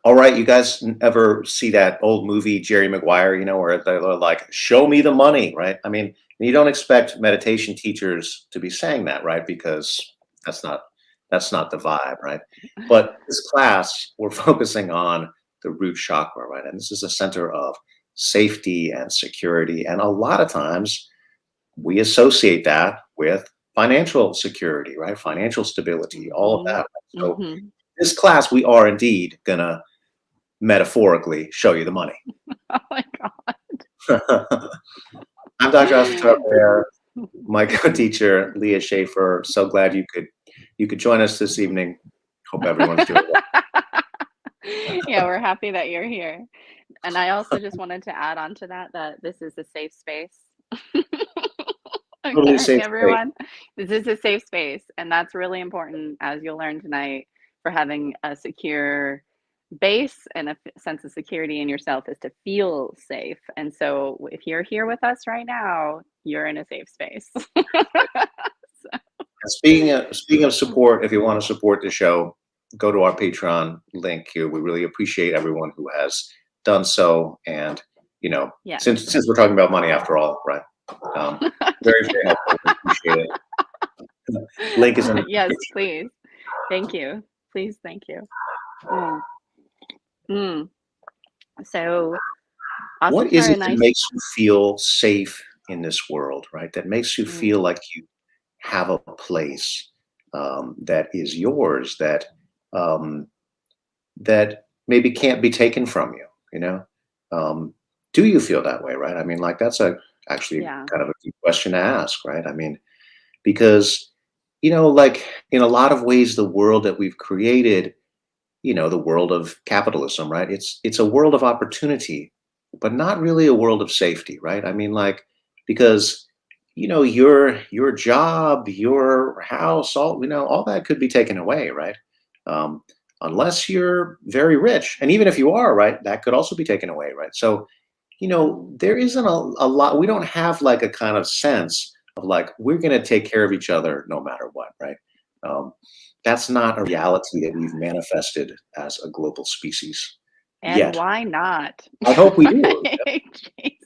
All right, you guys ever see that old movie Jerry Maguire, where they're like, "Show me the money," right? I mean, you don't expect meditation teachers to be saying that, right? Because that's not that's not the vibe, right? But this class, we're focusing on the root chakra, right? And this is a center of safety and security. And a lot of times we associate that with financial security, right? Financial stability, all of Hmm. that. Right? So Hmm. this class, we are indeed gonna metaphorically show you the money. Oh my God. I'm Dr. Austin Tarper, my co-teacher Leah Schaefer. So glad you could join us this evening. Hope everyone's doing well. Yeah, we're happy that you're here. And I also just wanted to add on to that that this is a safe space. Totally Okay, safe space. everyone. This is a safe space, and that's really important, as you'll learn tonight, for having a secure base and a sense of security in yourself is to feel safe. And so if you're here with us right now, you're in a safe space. And speaking of support, if you want to support the show, go to our Patreon link here. We really appreciate everyone who has done so. And Yes. since we're talking about money after all, right? Um, very, very helpful. We appreciate it. Link is in the Yes, description. please. Thank you. Please, thank you. Mm, mm. So, What is Asatar it and that I. makes you feel safe in this world, right? That makes you feel Mm, like you have a place that is yours, um, that maybe can't be taken from you. You know, do you feel that way, right? I mean, like that's actually yeah. kind of a good question to ask, right? I mean, because like in a lot of ways, the world that we've created, the world of capitalism, right? It's a world of opportunity, but not really a world of safety, right? I mean, like because your job, your house, all that could be taken away, right? Um, unless you're very rich, and even if you are, right, that could also be taken away, right? So Mm, there isn't a lot. We don't have like a kind of sense of like we're going to take care of each other no matter what, right? Um, that's not a reality that we've manifested as a global species and yet. why not? I hope we do. Jeez.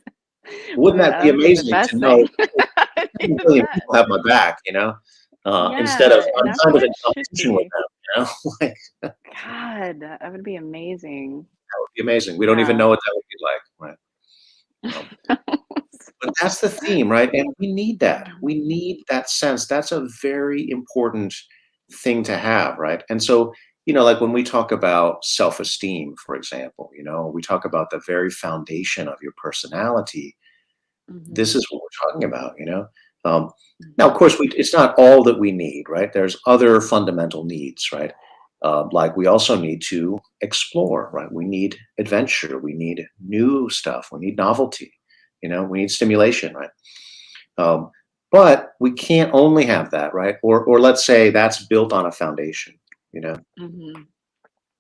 Wouldn't that be That would be the amazing to best know thing. That would be 10 the million best. people have my back, instead of Yeah, and I'm that's kind what of in it should competition with be. them, like that God, that would be amazing. would be amazing. We don't even Yeah. know what that would be like, right? But that's the theme, right? And we need that. We Mhm. need that sense. That's a very important thing to have, right? And so, like when we talk about self esteem, for example, we talk about the very foundation of your personality. This Mhm. is what we're talking about. Um, now, of Mhm. course, it's not all that we need, right? There's other fundamental needs, right? Like we also need to explore, right? We need adventure. We need new stuff. We need novelty. We need stimulation, right? Um, but we can't only have that, right? Or let's say that's built on a foundation, you know. Mhm.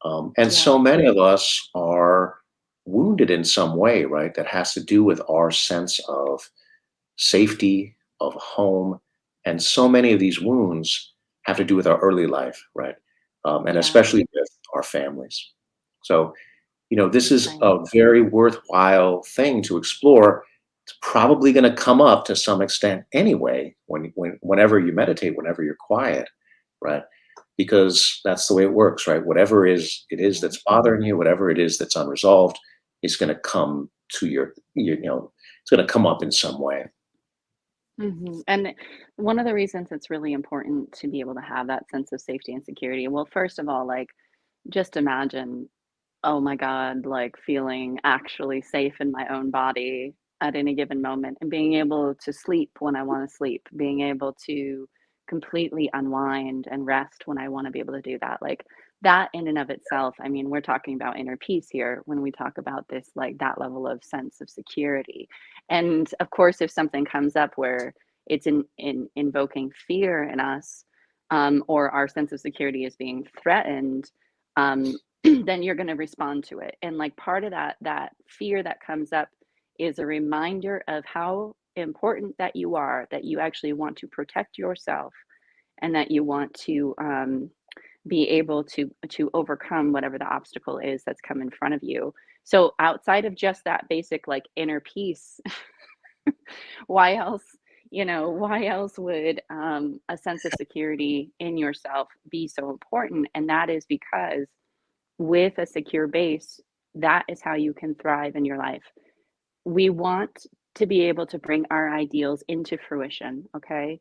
And Yeah. so many of us are wounded in some way, right? That has to do with our sense of safety, of home, and so many of these wounds have to do with our early life, right? And Yeah. especially with our families. So this is Right. a very worthwhile thing to explore. It's probably going to come up to some extent anyway whenever you meditate, whenever you're quiet, right? Because that's the way it works, right? Whatever it is Yeah. that's bothering you, whatever it is that's unresolved, is going to come to it's going to come up in some way. And one of the reasons it's really important to be able to have that sense of safety and security, well, first of all, like, just imagine, oh my God, like feeling actually safe in my own body at any given moment and being able to sleep when I want to sleep, being able to completely unwind and rest when I want to be able to do that. Like that in and of itself, I mean, we're talking about inner peace here when we talk about this, like that level of sense of security. And of course, if something comes up where it's in invoking fear in us, or our sense of security is being threatened, um, then you're going to respond to it. And like part of that fear that comes up is a reminder of how important that you are, that you actually want to protect yourself and that you want to be able to overcome whatever the obstacle is that's come in front of you. So outside of just that basic like inner peace, why else, why else would a sense of security in yourself be so important? And that is because with a secure base, that is how you can thrive in your life. We want to be able to bring our ideals into fruition, okay?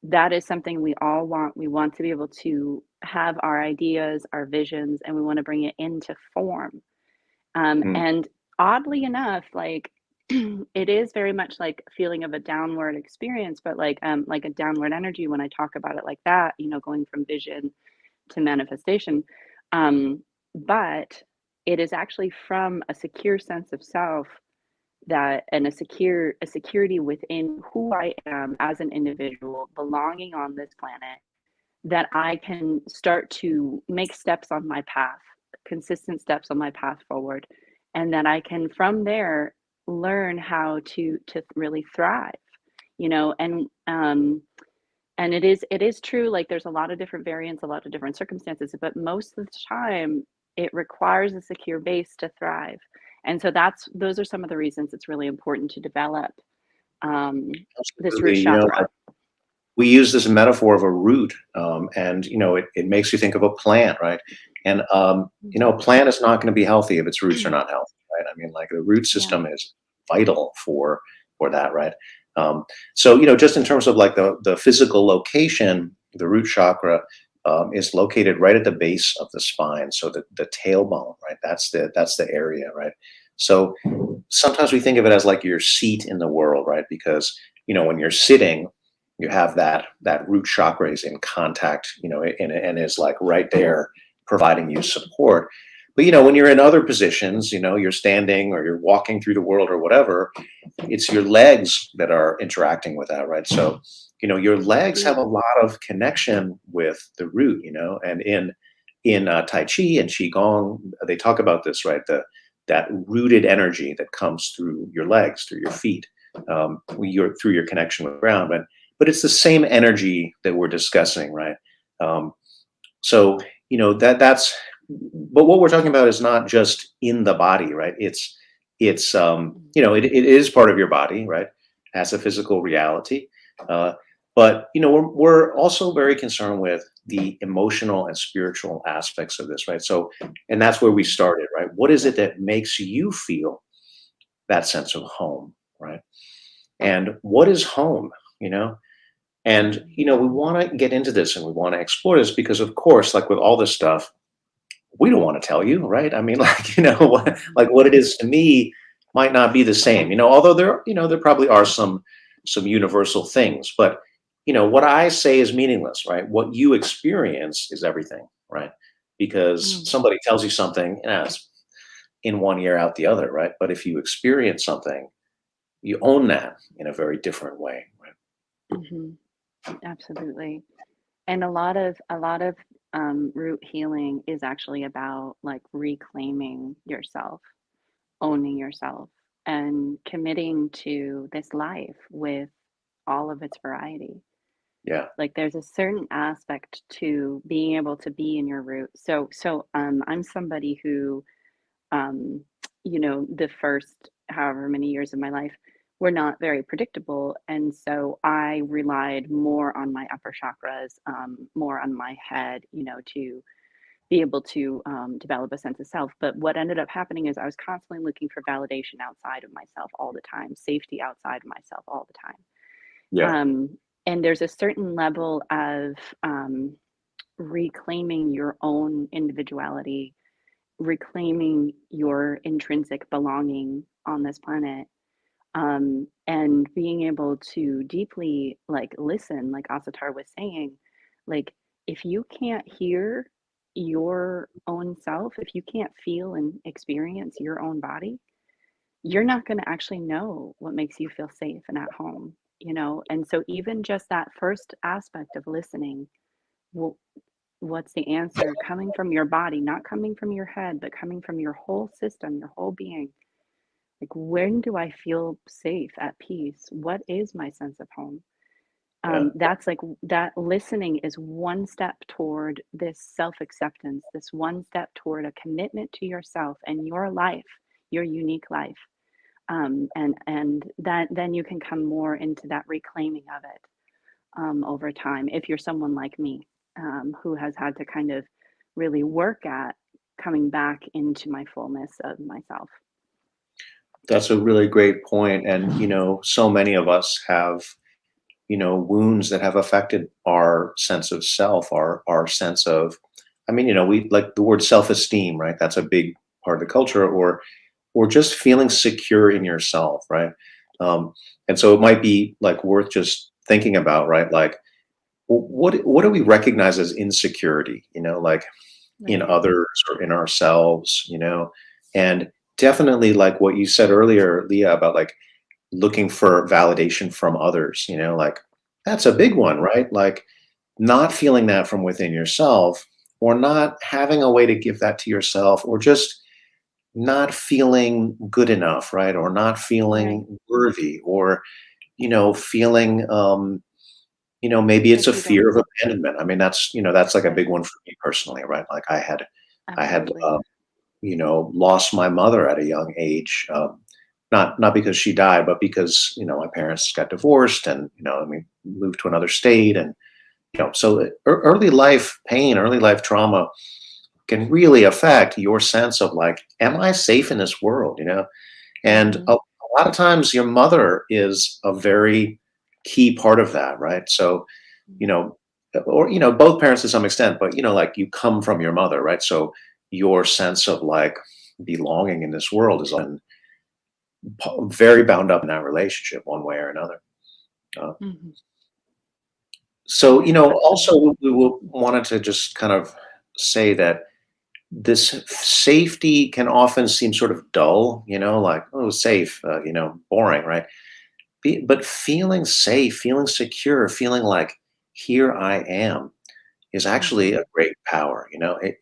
That is something we all want. We want to be able to have our ideas, our visions, and we want to bring it into form. Mm. And oddly enough, like it is very much like a feeling of a downward experience, but like a downward energy when I talk about it like that, going from vision to manifestation. Um, but it is actually from a secure sense of self that and a security within who I am as an individual belonging on this planet that I can start to make steps on my path, consistent steps on my path forward, and that I can from there learn how to really thrive, you know, and it is true, like there's a lot of different variants, a lot of different circumstances, but most of the time it requires a secure base to thrive. And so those are some of the reasons it's really important to develop um, this root Absolutely. chakra. We use this metaphor of a root, and it makes you think of a plant, right? And a plant is not going to be healthy if its roots are not healthy, right? I mean, like the root Yeah. system is vital for that, right? So just in terms of like the physical location, the root chakra is located right at the base of the spine, so the tailbone, right? That's the area, right? So sometimes we think of it as like your seat in the world, right? Because when you're sitting, you have that root chakra is in contact, and is like right there providing you support. But when you're in other positions, you're standing or you're walking through the world or whatever, it's your legs that are interacting with that, right? So your legs have a lot of connection with the root, and in Tai Chi and Qigong, they talk about this, right? That rooted energy that comes through your legs, through your feet, through your connection with the ground. But it's the same energy that we're discussing, right? Um, so that's. But what we're talking about is not just in the body, right? It is part of your body, right? As a physical reality. Uh, but we're also very concerned with the emotional and spiritual aspects of this, right? So, and that's where we started, right? What is it that makes you feel that sense of home, right? And what is home? You know, and we want to get into this and we want to explore this because, of course, like with all this stuff, we don't want to tell you, right? I mean, like what it is to me might not be the same. Although there probably are some universal things, but what I say is meaningless, right? What you experience is everything, right? Because Mm. somebody tells you something, it's in one ear out the other, right? But if you experience something, you own that in a very different way, right? Mhm. Absolutely. And a lot of root healing is actually about like reclaiming yourself, owning yourself, and committing to this life with all of its variety. Yeah. Like there's a certain aspect to being able to be in your root. So I'm somebody who um, the first however many years of my life were not very predictable. And so I relied more on my upper chakras, more on my head, to be able to develop a sense of self. But what ended up happening is I was constantly looking for validation outside of myself all the time, safety outside of myself all the time. Yeah. And there's a certain level of reclaiming your own individuality, reclaiming your intrinsic belonging on this planet, and being able to deeply like listen, like Asatar was saying, like if you can't hear your own self, if you can't feel and experience your own body, you're not going to actually know what makes you feel safe and at home, and so even just that first aspect of listening, well, what's the answer coming from your body, not coming from your head, but coming from your whole system, your whole being. Like, when do I feel safe, at peace? What is my sense of home? Yeah. That's like that listening is one step toward this self-acceptance, this one step toward a commitment to yourself and your life, your unique life. And that then you can come more into that reclaiming of it over time. If you're someone like me, who has had to kind of really work at coming back into my fullness of myself. That's a really great point. And, so many of us have, wounds that have affected our sense of self, our sense of, I mean, we like the word self-esteem, right? That's a big part of the culture, or just feeling secure in yourself, right? And so it might be like worth just thinking about, right? Like, what do we recognize as insecurity? Like in Right. others or in ourselves, and definitely like what you said earlier, Leah, about like looking for validation from others, like that's a big one, right? Like not feeling that from within yourself, or not having a way to give that to yourself, or just not feeling good enough, right? Or not Right. feeling worthy, or, feeling, maybe it's a Like you don't fear of abandonment. I mean, that's like a big right. one for me personally, right? Like I had Absolutely. lost my mother at a young age. Not because she died, but because my parents got divorced, and we moved to another state, and so early life pain, early life trauma can really affect your sense of like, am I safe in this world? And Mhm. a lot of times, your mother is a very key part of that, right? So you Mhm. know, or both parents to some extent, but like you come from your mother, right? So your sense of like belonging in this world is often very bound up in that relationship one way or another. Uh, Mhm. so Yeah, also absolutely. wanted to just kind of say that this safety can often seem sort of dull, like, oh, safe, boring, right? But feeling safe, feeling secure, feeling like here I am is actually a Mhm. great power.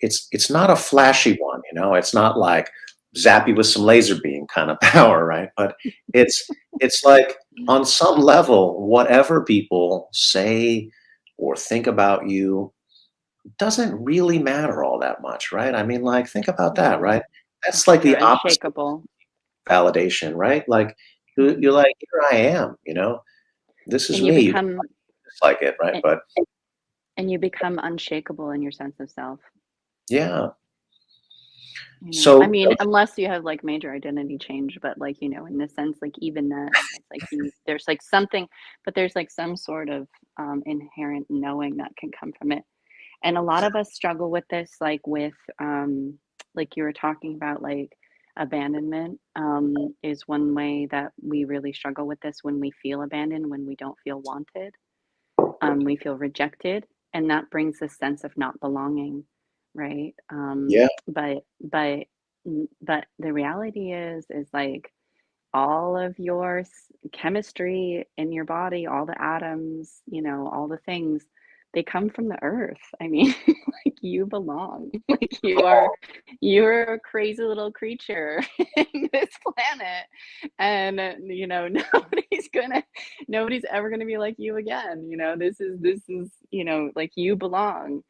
It's not a Mhm. flashy one. It's not like zap you with some laser beam kind of power, right? But it's like on some level, whatever people say or think about you doesn't really matter all that much, right? I mean, like, think about that, Right. right? That's like You're the opposite of unshakable. validation, right? Like you're Mhm. like, here I am, this is And you me. You become dislike it, right? a But and you become unshakable in your sense of self. yeah. You know, I So mean, unless you have like major identity change, but like, in the sense, like even then, it's like there's like something, but there's like some sort of inherent knowing that can come from it. And a lot of us struggle with this, like you were talking about, like abandonment is one way that we really struggle with this when we feel abandoned, when we don't feel wanted, we feel rejected, and that brings this sense of not belonging, right? yeah. But the reality is like all of your chemistry in your body, all the atoms, all the things, they come from the earth. I mean, like you belong. Like you're a crazy little creature in this planet. And nobody's ever gonna be like you again. This is, like you belong.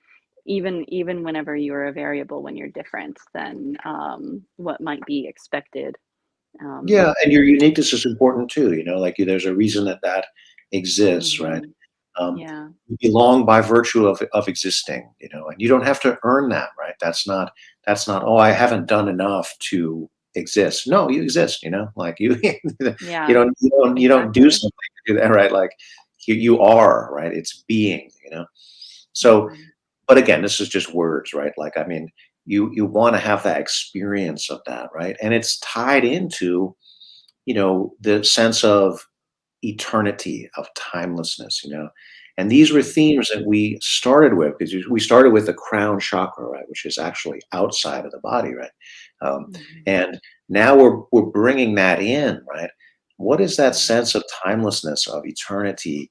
Even whenever you're a variable, when you're different than what might be expected. Um, Yeah, and your uniqueness is important too, like there's a reason that exists, right? mhm. Um, Yeah. you belong by virtue of existing, and you don't have to earn that, right? That's not, oh, I haven't done enough to exist. No, you exist, like you Yeah, you don't do exactly. something to do that, right? Like you are, right? It's being, So Mhm. but again, this is just words, right? Like, I mean, you want to have that experience of that, right? And it's tied into, the sense of eternity, of timelessness, And these were Mhm. themes that we started with, because we started with the crown chakra, right, which is actually outside of the body, right? Mhm. And now we're bringing that in, right? What is that Mhm. sense of timelessness, of eternity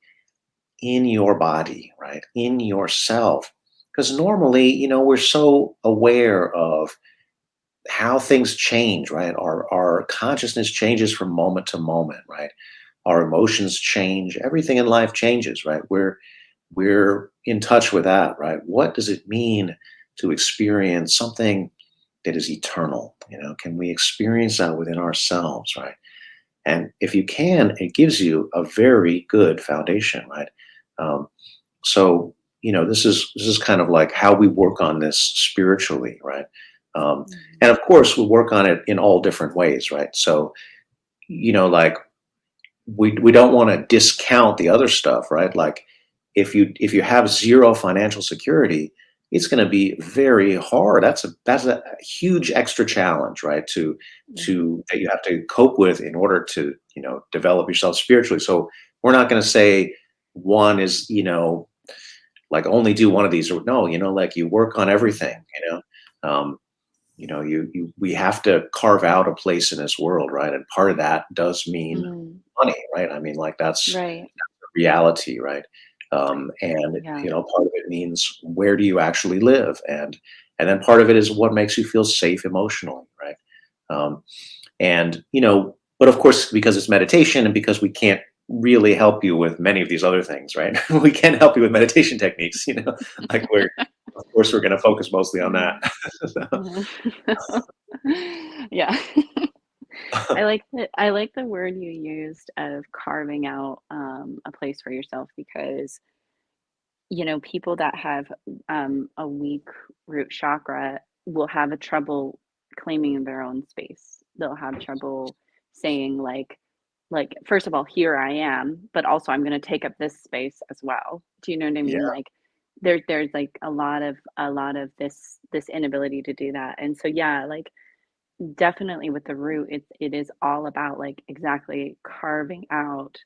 in your body, right? In yourself. Because normally, we're so aware of how things change, right? Our consciousness changes from moment to moment, right? our emotions change, everything in life changes, right? We're in touch with that, right? What does it mean to experience something that is eternal? Can we experience that within ourselves, right? And if you can, it gives you a very good foundation, right? Um, so this is kind of like how we work on this spiritually, right? Um, Mhm. and of course, we work on it in all different ways, right? So like we don't want to discount the other stuff, right? Like if you have zero financial security, it's going to be very hard. That's a huge extra challenge, right? Mhm. To that you have to cope with in order to develop yourself spiritually. So we're not going to say one is like only do one of these, or no, like you work on everything. Um, you we have to carve out a place in this world, right? And part of that does mean Mm. money, right? I mean, like that's Right. reality, right? And Yeah. part of it means where do you actually live, and then part of it is what makes you feel safe emotionally, right? And but of course, because it's meditation, and because we can't really help you with many of these other things, right? We can help you with meditation techniques, like we're of course we're going to focus mostly on that. Mm. Mhm. Yeah. I like the word you used of carving out, a place for yourself because, people that have, a weak root chakra will have a trouble claiming their own space. They'll have trouble saying like, first of all, "Here I am," but also, "I'm gonna take up this space as well." Do you know what I Yeah, mean? Like, there's, like, a lot of this inability to do that, and so, yeah, like, definitely with the root, it is all about, like, exactly carving out,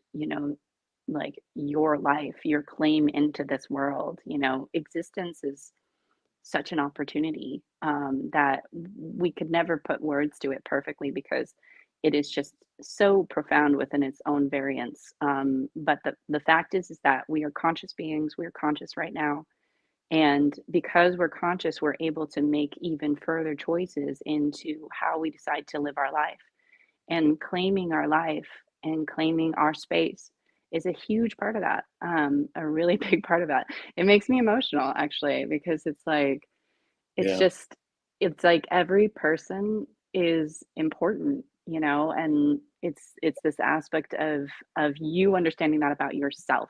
like, your life, your claim into this world, existence is such an opportunity, that we could never put words to it perfectly because it is just so profound within its own variance, but the fact is that we are conscious beings, we are conscious right now, and because we're conscious, we're able to make even further choices into how we decide to live our life. And claiming our life and claiming our space is a huge part of that, a really big part of that. It makes me emotional actually because it's yeah, just it's like every person is important, and it's this aspect of you understanding that about yourself.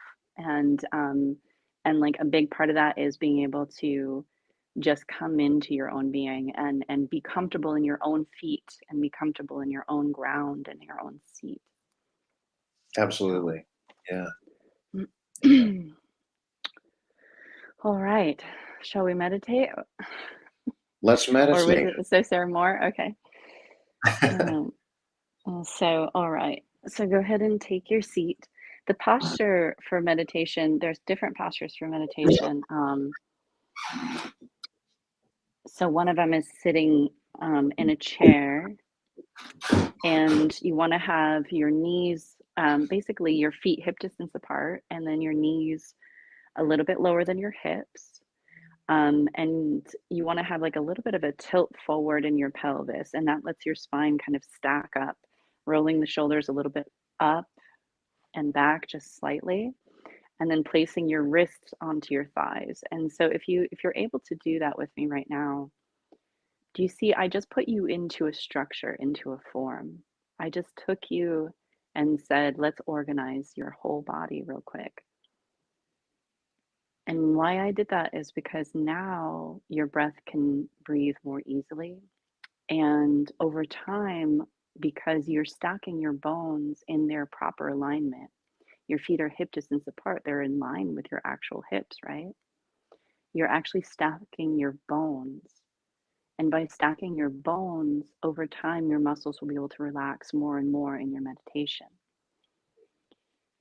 And like a big part of that is being able to just come into your own being and be comfortable in your own feet and be comfortable in your own ground and your own seat. So, absolutely. Yeah, all right. Shall we meditate? let's Or was meditate. it, is there more? Okay. Um, so, all right. So go ahead and take your seat. The posture for meditation, there's different postures for meditation. So one of them is sitting in a chair, and you want to have your knees, basically your feet hip distance apart, and then your knees a little bit lower than your hips. And you want to have like a little bit of a tilt forward in your pelvis, and that lets your spine kind of stack up, rolling the shoulders a little bit up and back just slightly, and then placing your wrists onto your thighs. And so if you're able to do that with me right now, do you see I just put you into a structure, into a form. I just took you and said, let's organize your whole body real quick. And why I did that is because now your breath can breathe more easily. And over time, because you're stacking your bones in their proper alignment, your feet are hip distance apart, they're in line with your actual hips, right? You're actually stacking your bones. And by stacking your bones, over time, your muscles will be able to relax more and more in your meditation.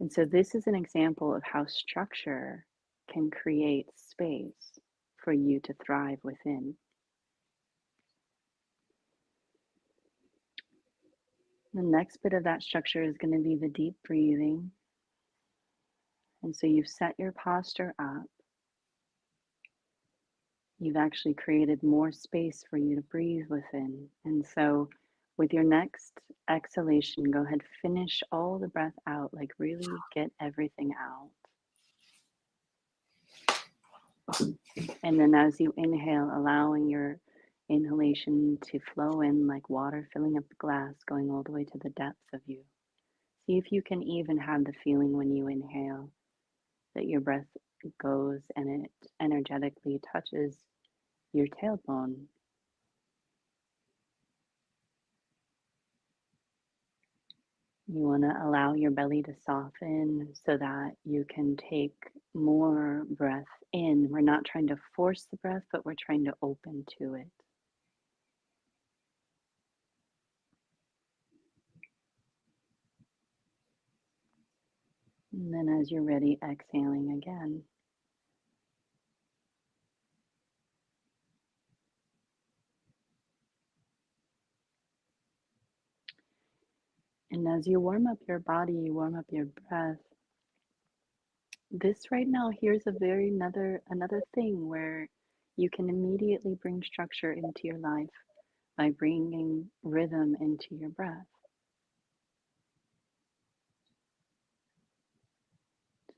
And so, this is an example of how structure can create space for you to thrive within. The next bit of that structure is going to be the deep breathing. And so, you've set your posture up, you've actually created more space for you to breathe within. And so, With your next exhalation, go ahead, finish all the breath out, like really get everything out. And then as you inhale, allowing your inhalation to flow in like water filling up the glass, going all the way to the depths of you. See if you can even have the feeling when you inhale that your breath goes and it energetically touches your tailbone. You want to allow your belly to soften so that you can take more breath in. We're not trying to force the breath, but we're trying to open to it. And then as you're ready, exhaling again. And as you warm up your body, you warm up your breath. This right now, here's a very another thing where you can immediately bring structure into your life by bringing rhythm into your breath.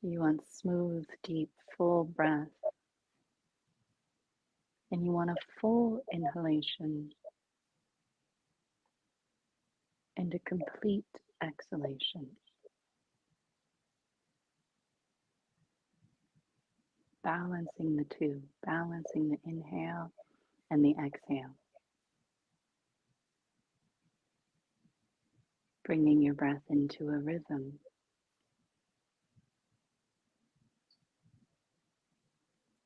So you want smooth, deep, full breath, and you want a full inhalation and a complete exhalation. Balancing the two, balancing the inhale and the exhale. Bringing your breath into a rhythm.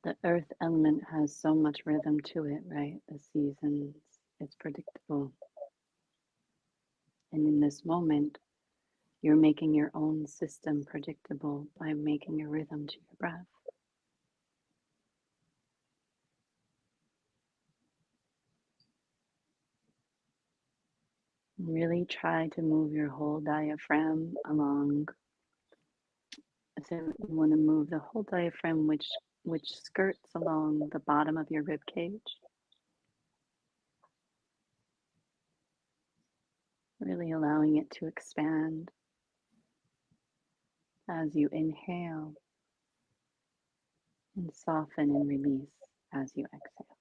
The earth element has so much rhythm to it, right? The seasons, it's predictable. And in this moment, you're making your own system predictable by making a rhythm to your breath. Really try to move your whole diaphragm along. So you want to move the whole diaphragm, which skirts along the bottom of your rib cage. Really allowing it to expand as you inhale and soften and release as you exhale.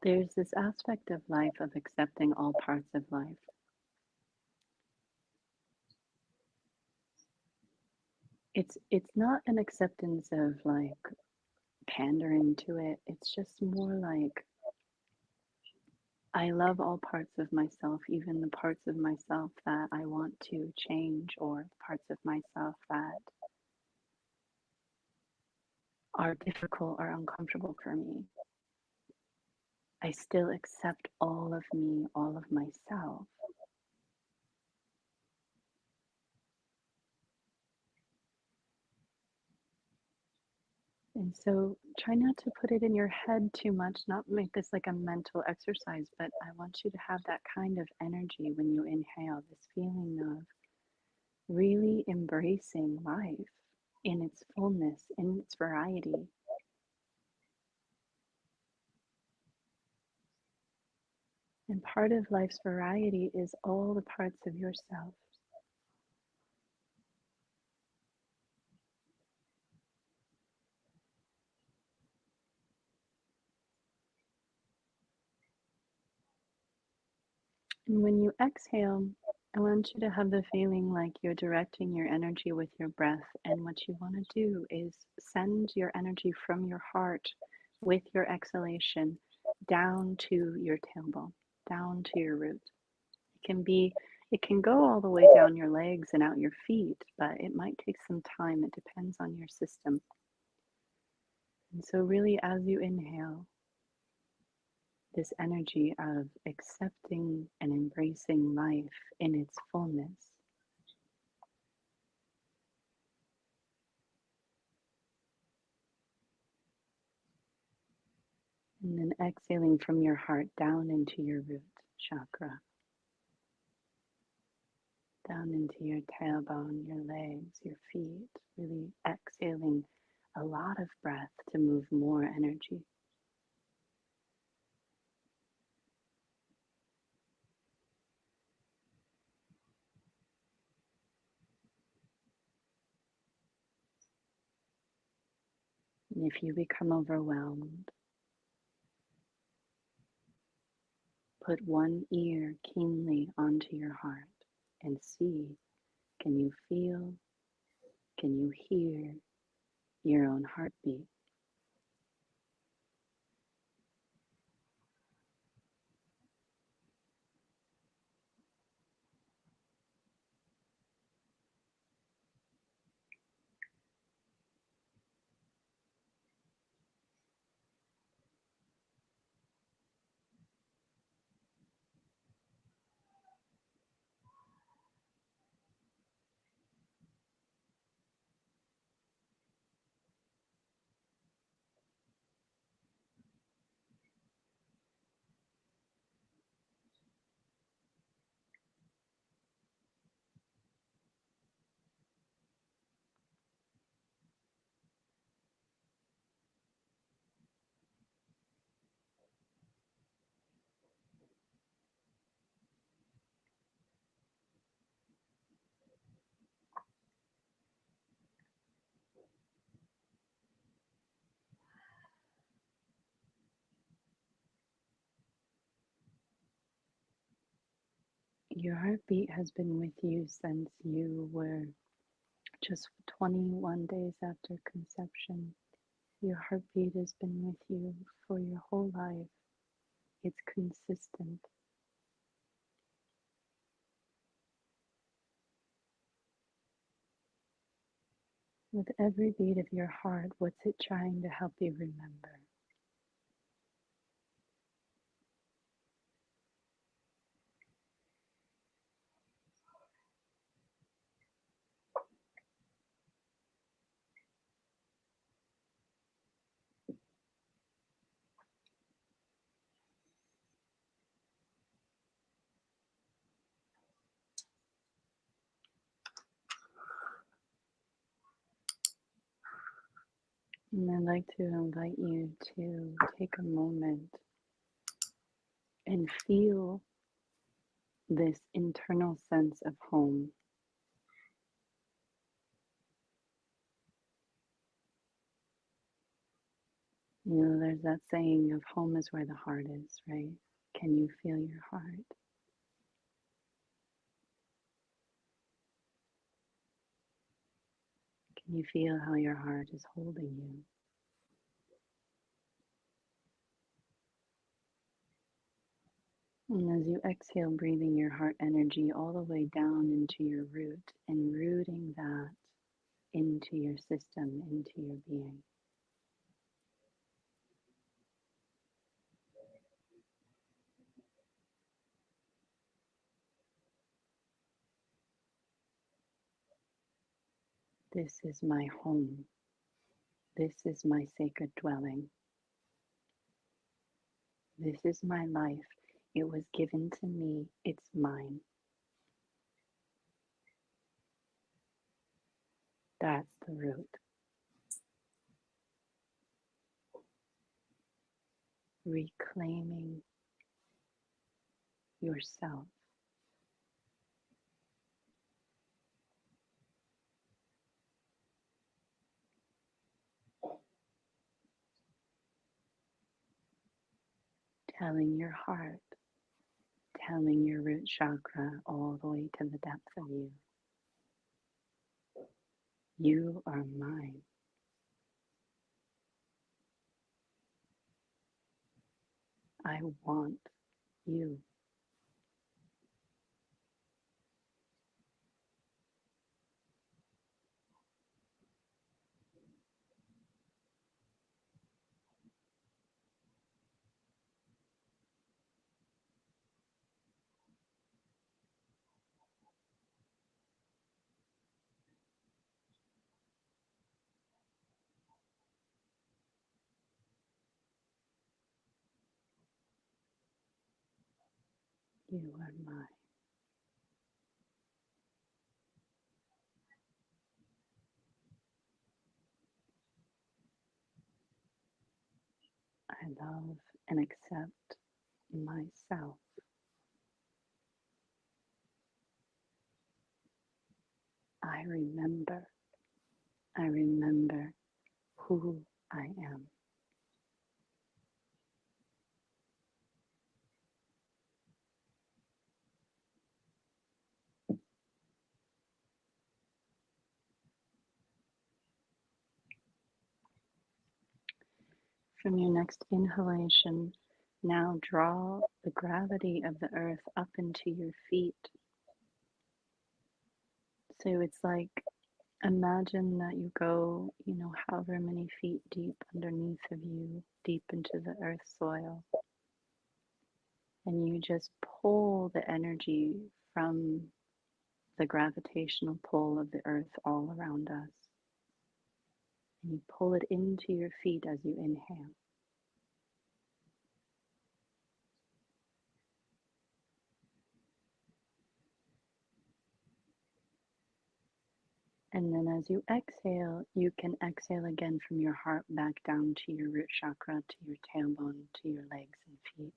There's this aspect of life of accepting all parts of life. It's not an acceptance of like pandering to it. It's just more like I love all parts of myself, even the parts of myself that I want to change or parts of myself that are difficult or uncomfortable for me. I still accept all of me, all of myself. And so try not to put it in your head too much, not make this like a mental exercise, but I want you to have that kind of energy when you inhale, this feeling of really embracing life in its fullness, in its variety. And part of life's variety is all the parts of yourself. And when you exhale, I want you to have the feeling like you're directing your energy with your breath. And what you want to do is send your energy from your heart with your exhalation down to your tailbone, down to your root. It can go all the way down your legs and out your feet, but it might take some time. It depends on your system. And so really as you inhale, this energy of accepting and embracing life in its fullness. And then exhaling from your heart down into your root chakra, down into your tailbone, your legs, your feet, really move more energy. And if you become overwhelmed, put one ear keenly onto your heart and see, can you feel, can you hear your own heartbeat? Your heartbeat has been with you since you were just 21 days after conception. Your heartbeat has been with you for your whole life. It's consistent. With every beat of your heart, what's it trying to help you remember? And I'd like to invite you to take a moment and feel this internal sense of home. You know, there's that saying of home is where the heart is, right? Can you feel your heart? Can you feel how your heart is holding you? And as you exhale, breathing your heart energy all the way down into your root and rooting that into your system, into your being. This is my home. This is my sacred dwelling. This is my life. It was given to me. It's mine. That's the root. Reclaiming yourself. Telling your heart, telling your root chakra all the way to the depth of you. You are mine. I want you. You are mine. I love and accept myself. I remember who I am. From your next inhalation, now draw the gravity of the earth up into your feet. So it's like, imagine that you go, however many feet deep underneath of you, deep into the earth soil, and you just pull the energy from the gravitational pull of the earth all around us. And you pull it into your feet as you inhale. And then as you exhale, you can exhale again from your heart back down to your root chakra, to your tailbone, to your legs and feet.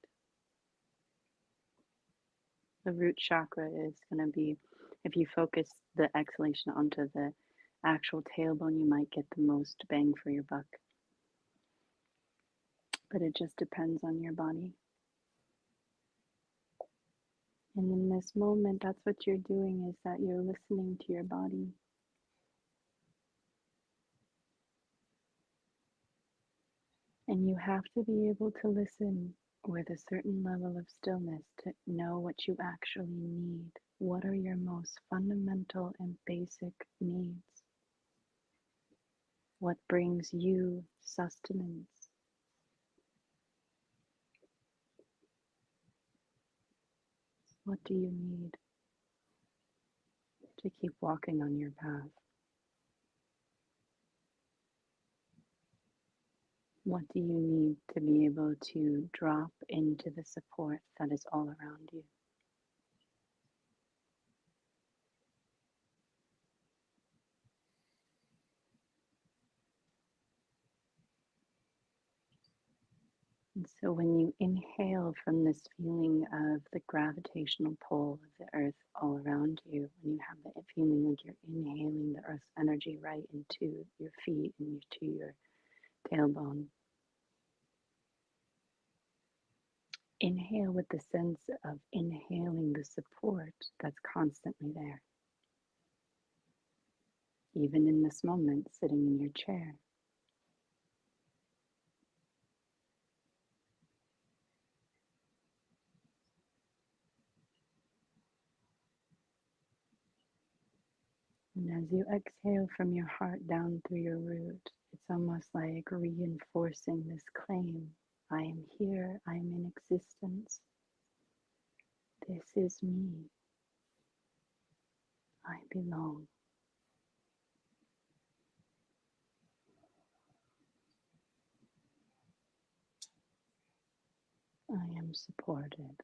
The root chakra is going to be, if you focus the exhalation onto the actual tailbone, you might get the most bang for your buck. But it just depends on your body. And in this moment, that's what you're doing, is that you're listening to your body. And you have to be able to listen with a certain level of stillness to know what you actually need. What are your most fundamental and basic needs? What brings you sustenance? What do you need to keep walking on your path? What do you need to be able to drop into the support that is all around you? And so when you inhale from this feeling of the gravitational pull of the earth all around you, when you have the feeling like you're inhaling the earth's energy right into your feet and to your tailbone, inhale with the sense of inhaling the support that's constantly there, even in this moment, sitting in your chair. And as you exhale from your heart down through your root, it's almost like reinforcing this claim. I am here, I am in existence. This is me. I belong. I am supported.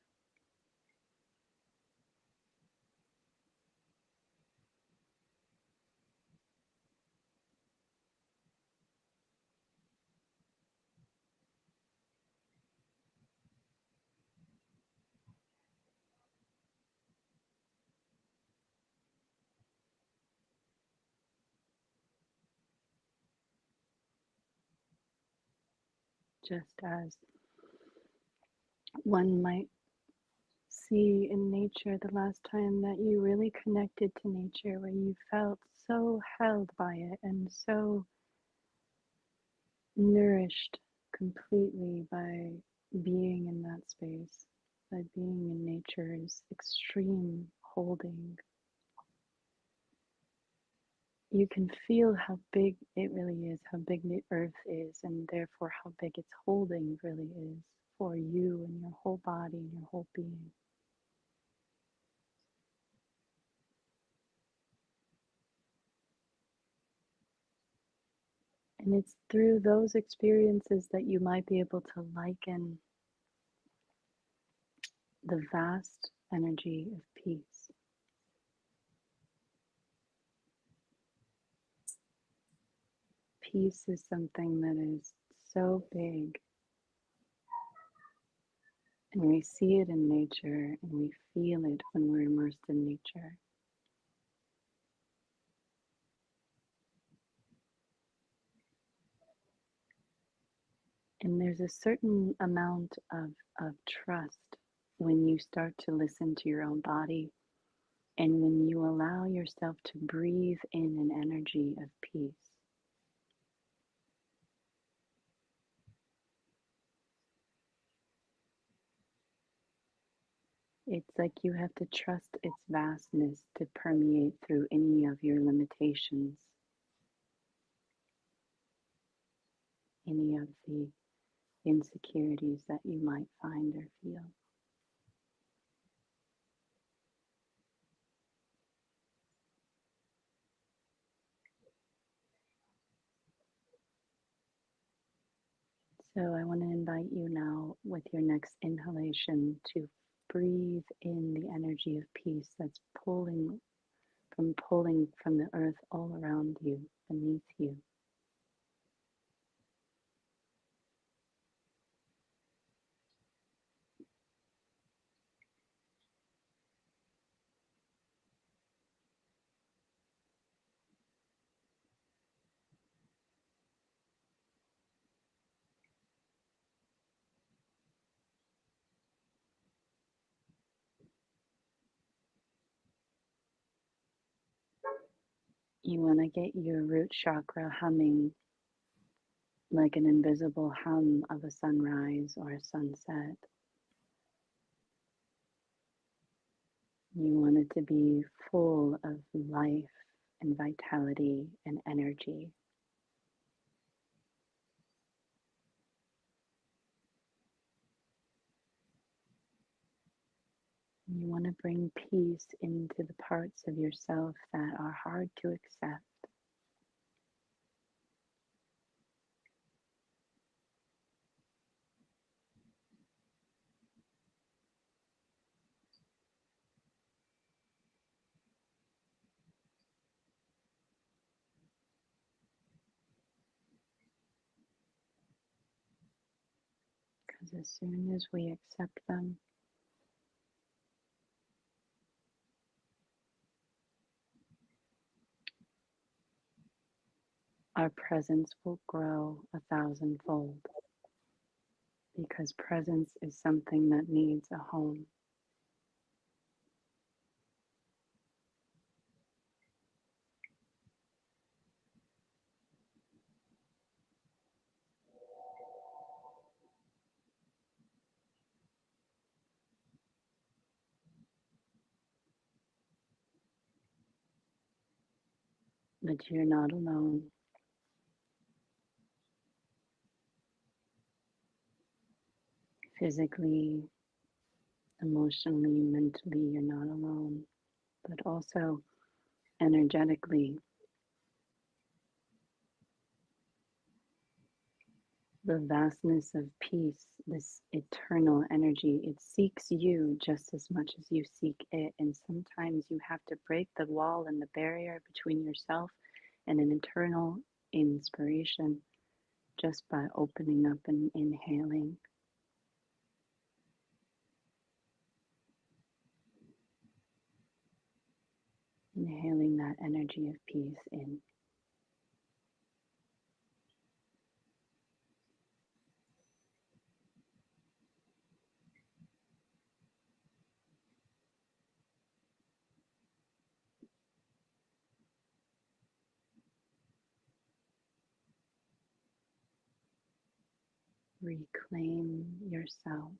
Just as one might see in nature the last time that you really connected to nature, where you felt so held by it and so nourished completely by being in that space, by being in nature's extreme holding. You can feel how big it really is, how big the earth is, and therefore how big its holding really is for you and your whole body and your whole being. And it's through those experiences that you might be able to liken the vast energy of peace. Peace is something that is so big And we see it in nature and we feel it when we're immersed in nature. And there's a certain amount of trust when you start to listen to your own body and when you allow yourself to breathe in an energy of peace. It's like you have to trust its vastness to permeate through any of your limitations, any of the insecurities that you might find or feel. So I want to invite you now with your next inhalation to breathe in the energy of peace that's pulling from the earth all around you, beneath you. You want to get your root chakra humming like an invisible hum of a sunrise or a sunset. You want it to be full of life and vitality and energy. You want to bring peace into the parts of yourself that are hard to accept. Because as soon as we accept them, our presence will grow 1,000-fold. Because presence is something that needs a home. But you're not alone. Physically, emotionally, mentally, you're not alone. But also energetically, the vastness of peace, this eternal energy, it seeks you just as much as you seek it. And sometimes you have to break the wall and the barrier between yourself and an internal inspiration just by opening up and inhaling. Inhaling that energy of peace in. Reclaim yourself.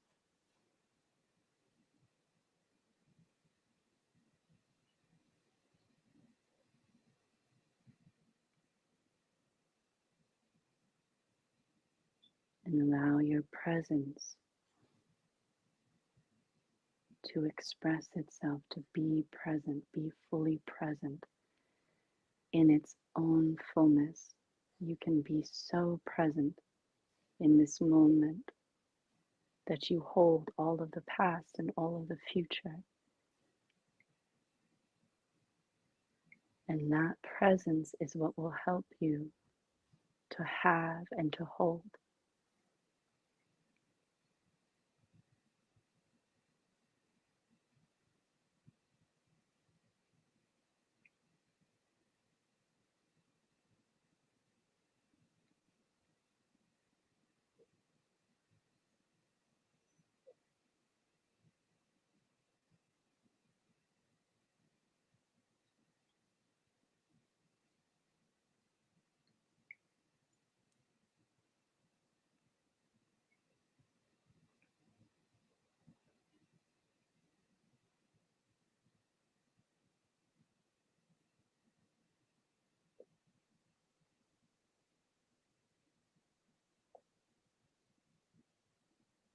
And allow your presence to express itself, to be present, be fully present in its own fullness. You can be so present in this moment that you hold all of the past and all of the future. And that presence is what will help you to have and to hold.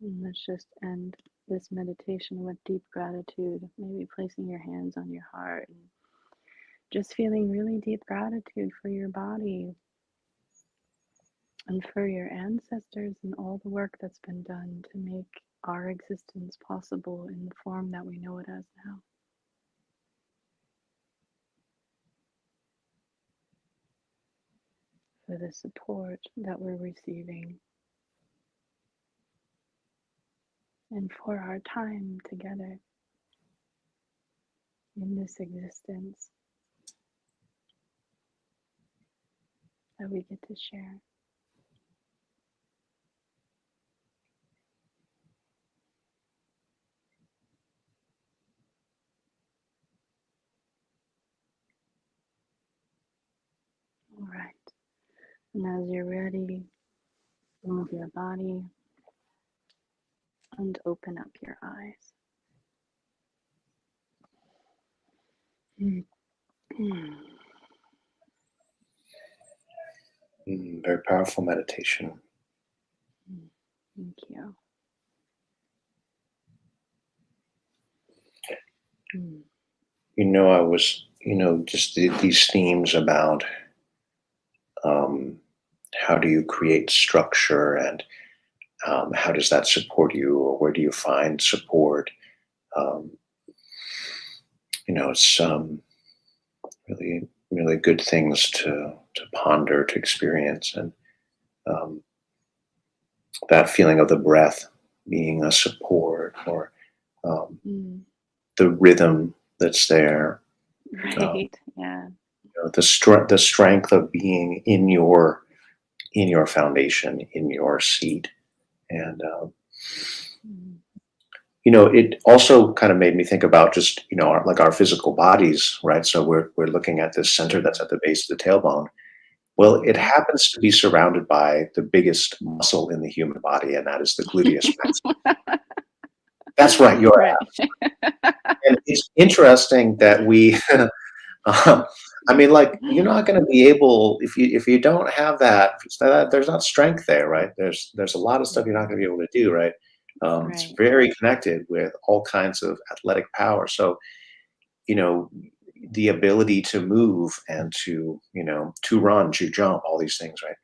And let's just end this meditation with deep gratitude, maybe placing your hands on your heart and just feeling really deep gratitude for your body and for your ancestors and all the work that's been done to make our existence possible in the form that we know it as now. For the support that we're receiving and for our time together in this existence that we get to share. All right. And as you're ready, move your body and open up your eyes. Very powerful meditation. Thank you. I was, just these themes about how do you create structure, and how does that support you, or where do you find support? Um, it's really, really good things to ponder, to experience, and um, that feeling of the breath being a support, or the rhythm that's there, Right. Yeah. the strength of being in your foundation, in your seat, and it also kind of made me think about just our physical bodies, right? So we're looking at this center that's at the base of the tailbone. Well, it happens to be surrounded by the biggest muscle in the human body, and that is the gluteus maximus. That's right, your Right. ass. And it's interesting that we you're not going to be able, if you don't have that, there's not strength there, right? There's a lot of stuff you're not going to be able to do, right? It's Right. very connected with all kinds of athletic power. So, you know, the ability to move and to run, to jump, all these things, right?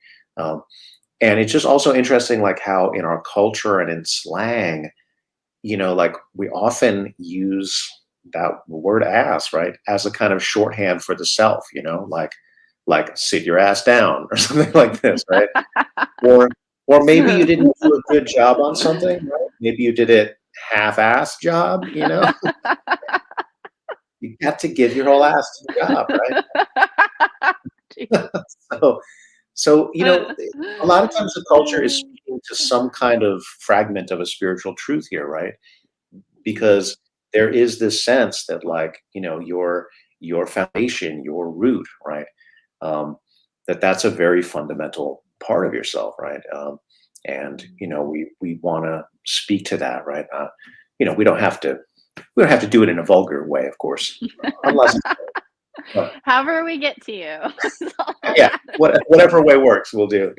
And it's just also interesting, like how in our culture and in slang, like we often use that word ass, right, as a kind of shorthand for the self, like sit your ass down or something like this, right? Or or maybe you didn't do a good job on something, right? Maybe you did it half-ass job. You got to give your whole ass to the job, right? So so a lot of times the culture is speaking to some kind of fragment of a spiritual truth here, right? Because there is this sense that, like, your foundation, your root, right? That's a very fundamental part of yourself, right? And we want to speak to that, right? We don't have to do it in a vulgar way, of course, unless but, However we get to you. yeah, whatever way works, we'll do.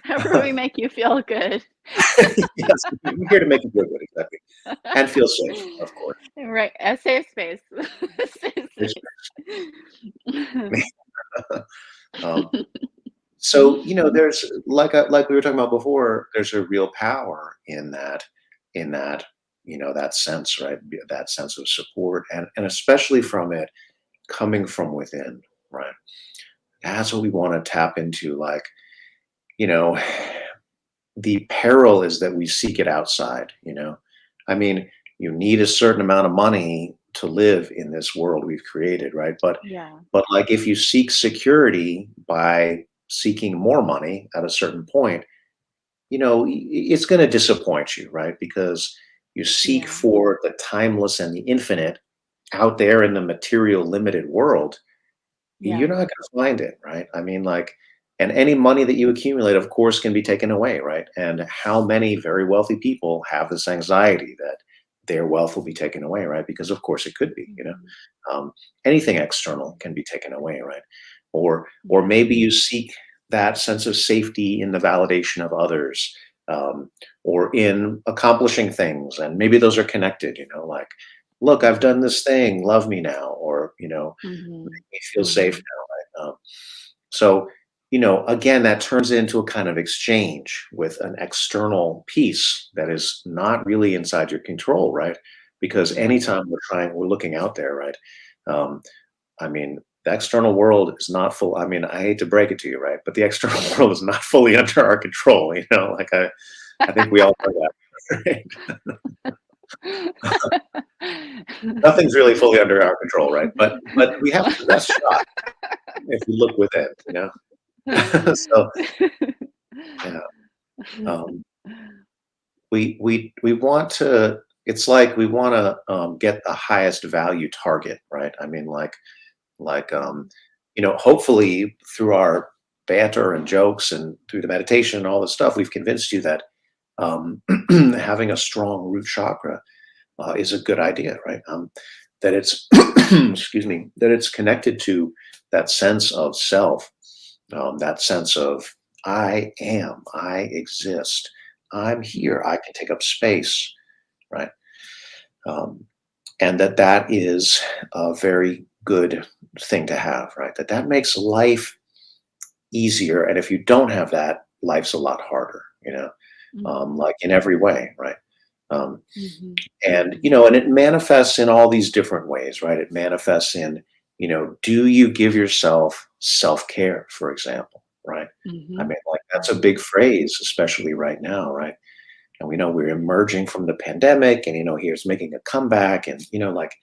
However we make you feel good. Yes, we're here to make you feel good, exactly, and feel safe, of course. Right. A safe space. A safe space. Um, so there's like we were talking about before. There's a real power in that sense, right? That sense of support, and especially from it coming from within, right? That's what we want to tap into. Like, you know, the peril is that we seek it outside. I mean, you need a certain amount of money to live in this world we've created, right? but Yeah. but like, if you seek security by seeking more money at a certain point, it's going to disappoint you, right? Because you seek Yeah. for the timeless and the infinite out there in the material limited world. You're Yeah. not going to find it, right? I mean, like, and any money that you accumulate, of course, can be taken away, right? And how many very wealthy people have this anxiety that their wealth will be taken away, right? Because of course it could be. Mhm. Anything external can be taken away, right? Or Yeah. maybe you seek that sense of safety in the validation of others, um, or in accomplishing things, and maybe those are connected. Like, look, I've done this thing, love me now, or Mhm. make me feel safe Mhm. now. Right? So, again, that turns into a kind of exchange with an external piece that is not really inside your control, right? Because Right. anytime we're looking out there, right? Um, I mean, the external world is not full. I mean, I hate to break it to you, right? But the external world is not fully under our control. Like I think we all know that. Right? Nothing's really fully under our control, right? But we have the best shot if we look within. So yeah. Um, we want to. It's like we want to get the highest value target, right? I mean, like hopefully through our banter and jokes and through the meditation and all the stuff, we've convinced you that having a strong root chakra is a good idea, right? That it's excuse me, that it's connected to that sense of self, that sense of I am, I exist, I'm here, I can take up space, right? Um, and that is a very good thing to have, right? That makes life easier, and if you don't have that, life's a lot harder, Mhm. like in every way, right? Um, Mhm. and Mhm. and it manifests in all these different ways, right? It manifests in, do you give yourself self-care, for example, right? I Mhm. mean, like, that's a Mhm. big phrase, especially right now, right? And we know we're emerging from the pandemic, and here's making a comeback, and like,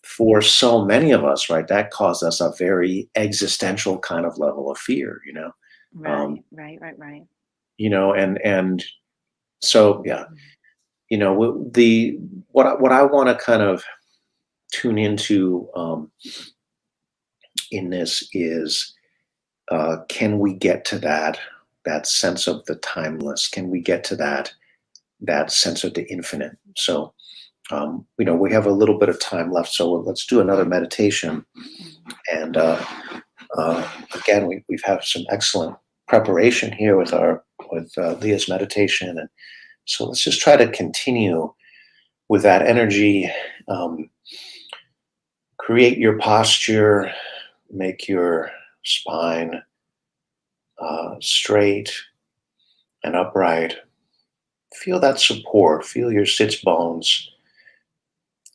for so many of us, right, that caused us a very existential kind of level of fear, um, Right. Right. Right. Right. and so yeah, Mhm. the what I want to kind of tune into in this is, can we get to that sense of the timeless? Can we get to that sense of the infinite? So we have a little bit of time left, so let's do another meditation. Mhm. And again, we've had some excellent preparation here with Leah's meditation, and so let's just try to continue with that energy. Um, Create your posture, make your spine straight and upright. Feel that support. Feel your sits bones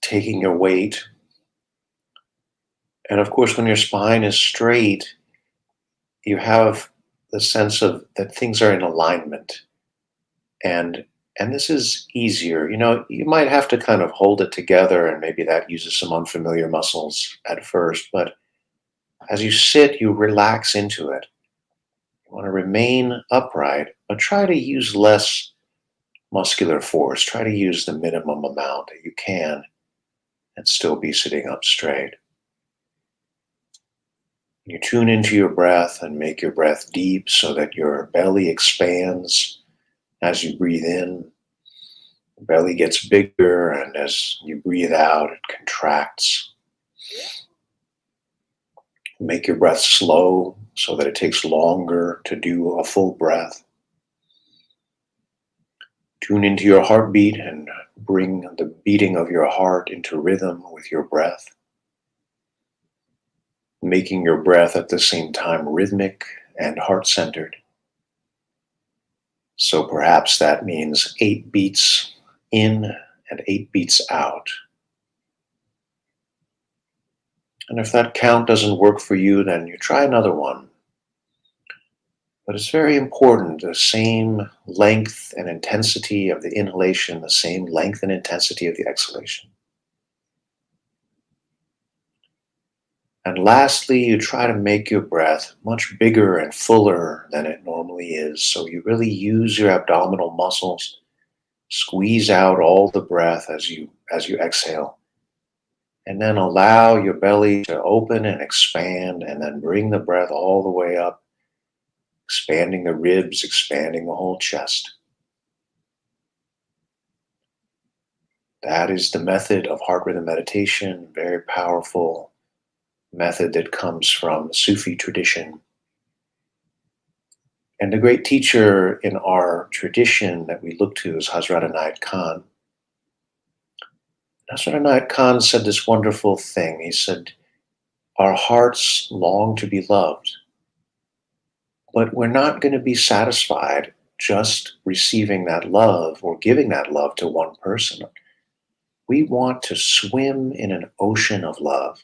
taking your weight. And of course, when your spine is straight, you have the sense of that things are in alignment. And and this is easier. You might have to kind of hold it together, and maybe that uses some unfamiliar muscles at first. But as you sit, you relax into it. You want to remain upright, but try to use less muscular force. Try to use the minimum amount that you can and still be sitting up straight. You tune into your breath and make your breath deep so that your belly expands as you breathe in. The belly gets bigger, and as you breathe out, it contracts. Make your breath slow so that it takes longer to do a full breath. Tune into your heartbeat and bring the beating of your heart into rhythm with your breath, making your breath at the same time rhythmic and heart centered. So perhaps that means 8 beats in and 8 beats out. And if that count doesn't work for you, then you try another one. But it's very important, the same length and intensity of the inhalation, the same length and intensity of the exhalation. And lastly, you try to make your breath much bigger and fuller than it normally is. So you really use your abdominal muscles, squeeze out all the breath as you exhale. And then allow your belly to open and expand, and then bring the breath all the way up, expanding the ribs, expanding the whole chest. That is the method of heart rhythm meditation, very powerful method that comes from the Sufi tradition. And the great teacher in our tradition that we look to is Hazrat Inayat Khan. Hazrat Inayat Khan said this wonderful thing. He said, our hearts long to be loved, but we're not going to be satisfied just receiving that love or giving that love to one person. We want to swim in an ocean of love.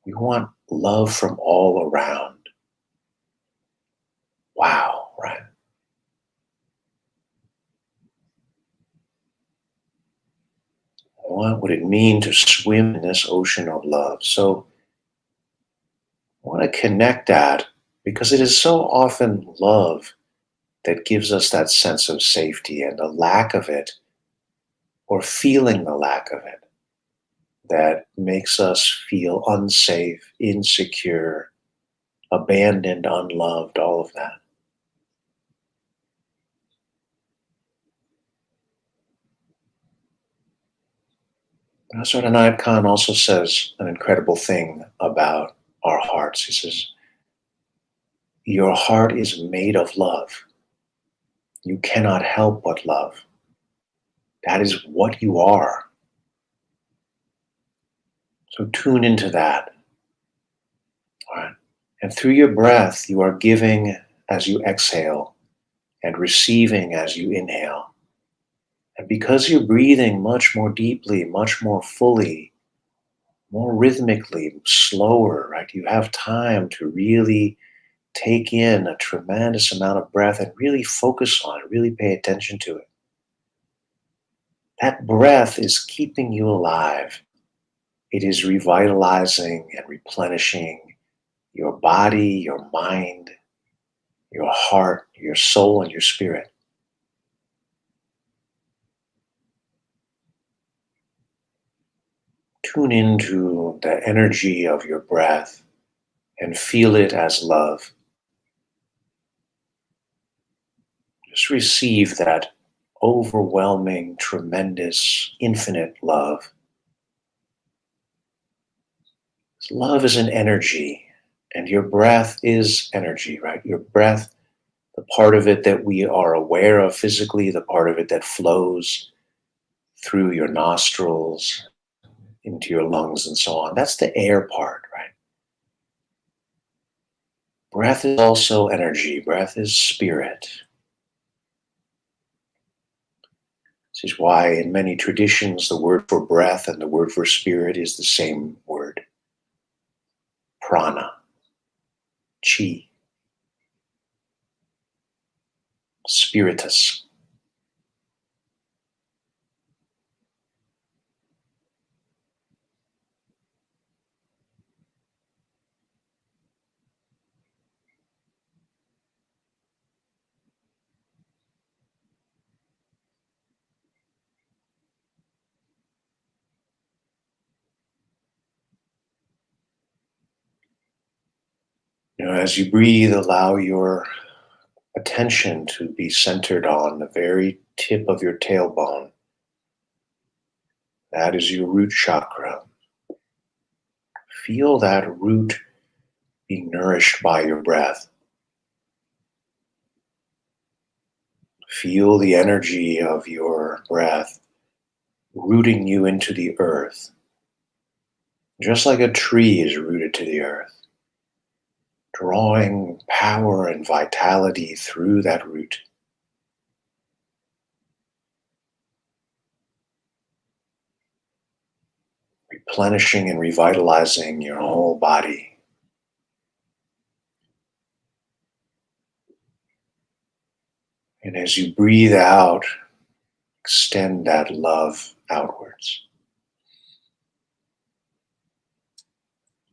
We want love from all around. Wow, right? What would it mean to swim in this ocean of love? So I want to connect that because it is so often love that gives us that sense of safety, and the lack of it, or feeling the lack of it, that makes us feel unsafe, insecure, abandoned, unloved, all of that. Hazrat Inayat Khan also says an incredible thing about our hearts. He says, your heart is made of love. You cannot help but love. That is what you are. So tune into that. All right. And through your breath, you are giving as you exhale and receiving as you inhale. And because you're breathing much more deeply, much more fully, more rhythmically, slower, right? You have time to really take in a tremendous amount of breath and really focus on it, really pay attention to it. That breath is keeping you alive. It is revitalizing and replenishing your body, your mind, your heart, your soul, and your spirit. Tune into the energy of your breath and feel it as love. Just receive that overwhelming, tremendous, infinite love. Love is an energy, and your breath is energy, right? Your breath, the part of it that we are aware of physically, the part of it that flows through your nostrils, into your lungs, and so on. That's the air part, right? Breath is also energy, breath is spirit. This is why, in many traditions, the word for breath and the word for spirit is the same word: prana, chi, spiritus. As you breathe, allow your attention to be centered on the very tip of your tailbone. That is your root chakra. Feel that root being nourished by your breath. Feel the energy of your breath rooting you into the earth, just like a tree is rooted to the earth, drawing power and vitality through that root. Replenishing and revitalizing your whole body. And as you breathe out, extend that love outwards.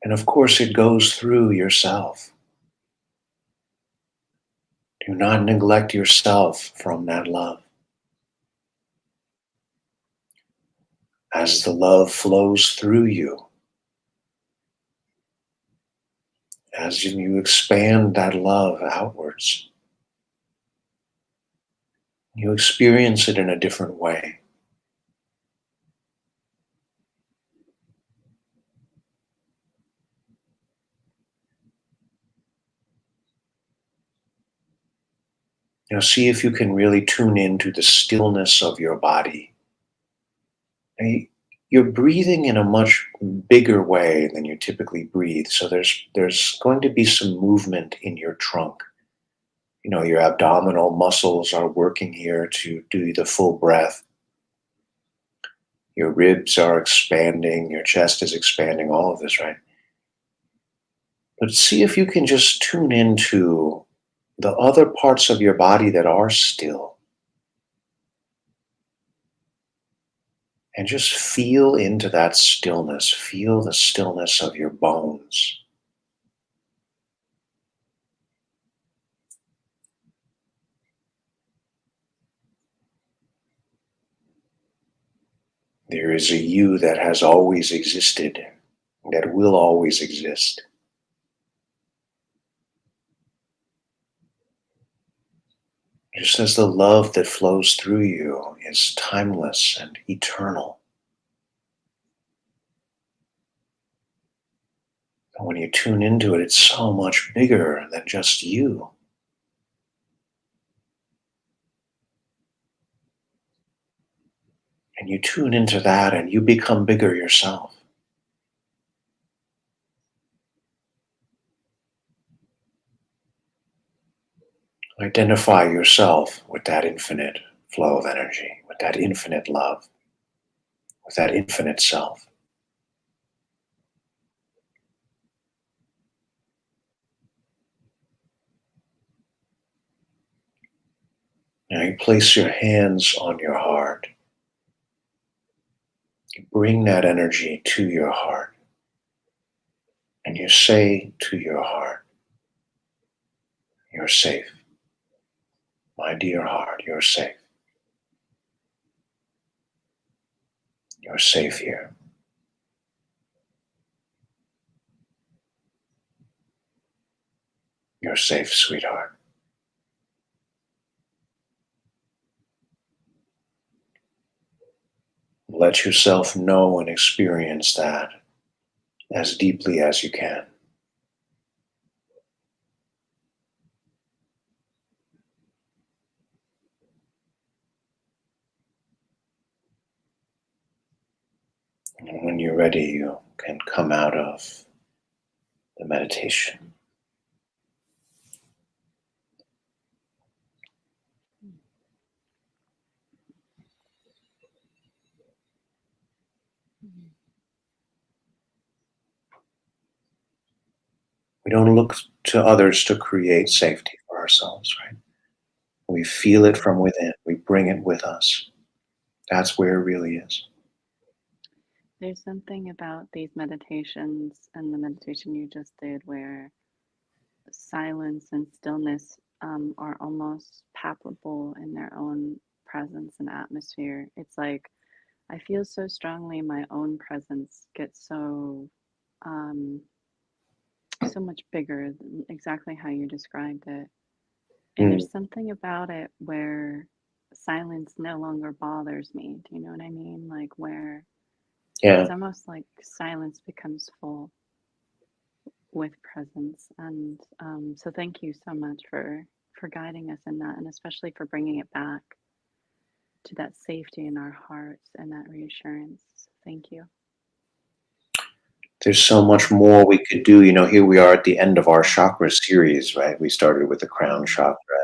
And of course, it goes through yourself. Do not neglect yourself from that love. As the love flows through you, as you expand that love outwards, you experience it in a different way. See if you can really tune into the stillness of your body. Hey, you're breathing in a much bigger way than you typically breathe. So there's going to be some movement in your trunk. Your abdominal muscles are working here to do the full breath. Your ribs are expanding, your chest is expanding, all of this, right? But see if you can just tune into the other parts of your body that are still and just feel into that stillness. Feel the stillness of your bones. There is a you that has always existed, that will always exist. Just as the love that flows through you is timeless and eternal. And when you tune into it, it's so much bigger than just you. And you tune into that and you become bigger yourself. Identify yourself with that infinite flow of energy, with that infinite love, with that infinite self. Now you place your hands on your heart. You bring that energy to your heart. And you say to your heart, you're safe. My dear heart, you're safe. You're safe here. You're safe, sweetheart. Let yourself know and experience that as deeply as you can. And when you're ready, you can come out of the meditation. We don't look to others to create safety for ourselves, right? We feel it from within. We bring it with us. That's where it really is. There's something about these meditations and the meditation you just did where silence and stillness are almost palpable in their own presence and atmosphere. It's like I feel so strongly my own presence gets um, so much bigger than exactly how you described it. And Mm, there's something about it where silence no longer bothers me. Do you know what I mean? Like where yeah. it's almost like silence becomes full with presence. And so thank you so much for guiding us in that, and especially for bringing it back to that safety in our hearts and that reassurance. Thank you. There's so much more we could do. Here we are at the end of our chakra series, right? We started with the crown Mm, chakra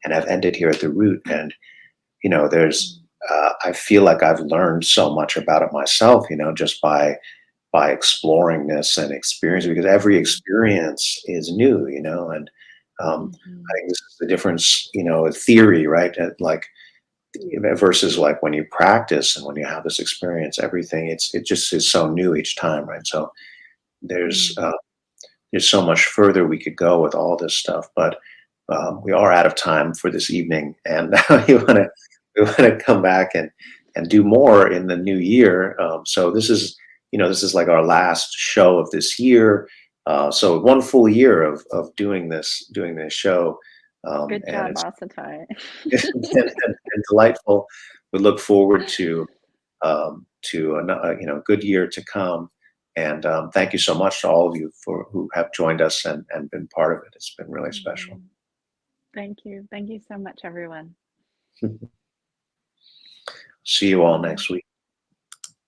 and have ended here at the root. And, there's, mm, I feel like I've learned so much about it myself, just by exploring this and experiencing, because every mm, experience is new, and I mhm, think this is the difference, theory, right? Like versus like when you practice and when you have this experience, everything it just is so new each time, right? So there's mm, uh, there's so much further we could go with all this stuff, but we are out of time for this evening, and we want to come back and do more in the new year. So this is like our last show of this year. So one full year of doing this show, good and job, it's Asatai. and delightful. We look forward to a good year to come. And thank you so much to all of you for who have joined us and been part of it. It's been really special. Mhm. Thank you. Thank you so much, everyone. See you all Bye. next week.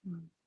Mm.